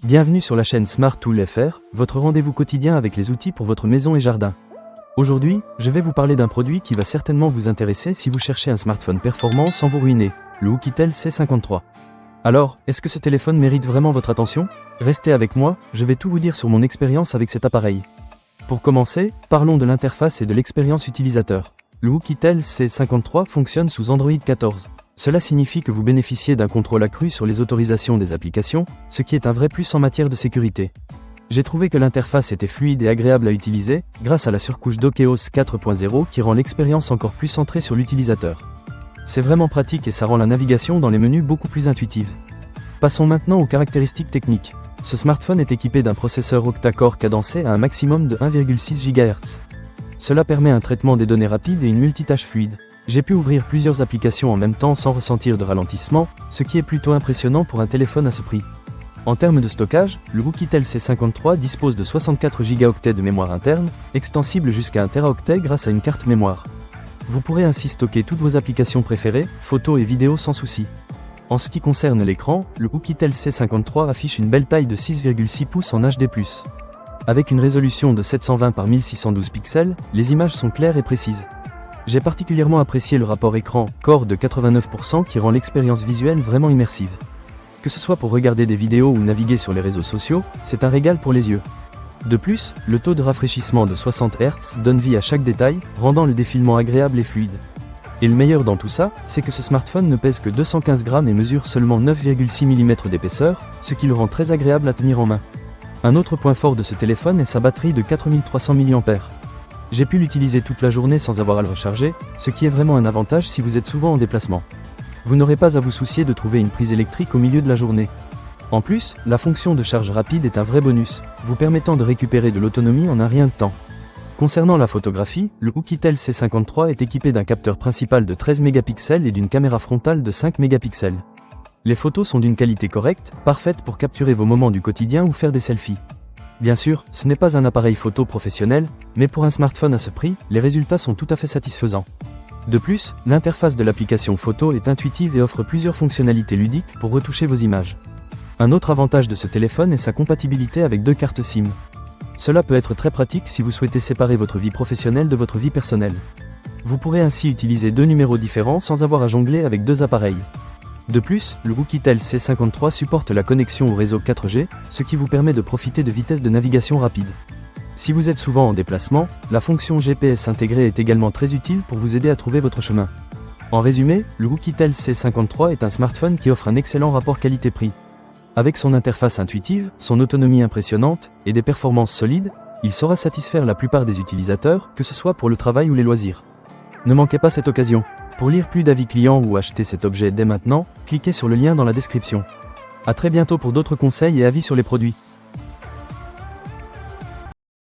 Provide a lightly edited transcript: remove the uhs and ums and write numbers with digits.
Bienvenue sur la chaîne Smart Tool FR, votre rendez-vous quotidien avec les outils pour votre maison et jardin. Aujourd'hui, je vais vous parler d'un produit qui va certainement vous intéresser si vous cherchez un smartphone performant sans vous ruiner, le Oukitel C53. Alors, est-ce que ce téléphone mérite vraiment votre attention? Restez avec moi, je vais tout vous dire sur mon expérience avec cet appareil. Pour commencer, parlons de l'interface et de l'expérience utilisateur. Le Oukitel C53 fonctionne sous Android 14. Cela signifie que vous bénéficiez d'un contrôle accru sur les autorisations des applications, ce qui est un vrai plus en matière de sécurité. J'ai trouvé que l'interface était fluide et agréable à utiliser, grâce à la surcouche d'Okeos 4.0 qui rend l'expérience encore plus centrée sur l'utilisateur. C'est vraiment pratique et ça rend la navigation dans les menus beaucoup plus intuitive. Passons maintenant aux caractéristiques techniques. Ce smartphone est équipé d'un processeur octa-core cadencé à un maximum de 1,6 GHz. Cela permet un traitement des données rapide et une multitâche fluide. J'ai pu ouvrir plusieurs applications en même temps sans ressentir de ralentissement, ce qui est plutôt impressionnant pour un téléphone à ce prix. En termes de stockage, le Oukitel C53 dispose de 64 Go de mémoire interne, extensible jusqu'à 1 Teraoctet grâce à une carte mémoire. Vous pourrez ainsi stocker toutes vos applications préférées, photos et vidéos sans souci. En ce qui concerne l'écran, le Oukitel C53 affiche une belle taille de 6,6 pouces en HD+. Avec une résolution de 720 par 1612 pixels, les images sont claires et précises. J'ai particulièrement apprécié le rapport écran-corps de 89% qui rend l'expérience visuelle vraiment immersive. Que ce soit pour regarder des vidéos ou naviguer sur les réseaux sociaux, c'est un régal pour les yeux. De plus, le taux de rafraîchissement de 60 Hz donne vie à chaque détail, rendant le défilement agréable et fluide. Et le meilleur dans tout ça, c'est que ce smartphone ne pèse que 215 grammes et mesure seulement 9,6 mm d'épaisseur, ce qui le rend très agréable à tenir en main. Un autre point fort de ce téléphone est sa batterie de 4300 mAh. J'ai pu l'utiliser toute la journée sans avoir à le recharger, ce qui est vraiment un avantage si vous êtes souvent en déplacement. Vous n'aurez pas à vous soucier de trouver une prise électrique au milieu de la journée. En plus, la fonction de charge rapide est un vrai bonus, vous permettant de récupérer de l'autonomie en un rien de temps. Concernant la photographie, le Oukitel C53 est équipé d'un capteur principal de 13 mégapixels et d'une caméra frontale de 5 mégapixels. Les photos sont d'une qualité correcte, parfaite pour capturer vos moments du quotidien ou faire des selfies. Bien sûr, ce n'est pas un appareil photo professionnel, mais pour un smartphone à ce prix, les résultats sont tout à fait satisfaisants. De plus, l'interface de l'application photo est intuitive et offre plusieurs fonctionnalités ludiques pour retoucher vos images. Un autre avantage de ce téléphone est sa compatibilité avec 2 cartes SIM. Cela peut être très pratique si vous souhaitez séparer votre vie professionnelle de votre vie personnelle. Vous pourrez ainsi utiliser 2 numéros différents sans avoir à jongler avec 2 appareils. De plus, le Oukitel C53 supporte la connexion au réseau 4G, ce qui vous permet de profiter de vitesses de navigation rapides. Si vous êtes souvent en déplacement, la fonction GPS intégrée est également très utile pour vous aider à trouver votre chemin. En résumé, le Oukitel C53 est un smartphone qui offre un excellent rapport qualité-prix. Avec son interface intuitive, son autonomie impressionnante et des performances solides, il saura satisfaire la plupart des utilisateurs, que ce soit pour le travail ou les loisirs. Ne manquez pas cette occasion. Pour lire plus d'avis clients ou acheter cet objet dès maintenant, cliquez sur le lien dans la description. À très bientôt pour d'autres conseils et avis sur les produits.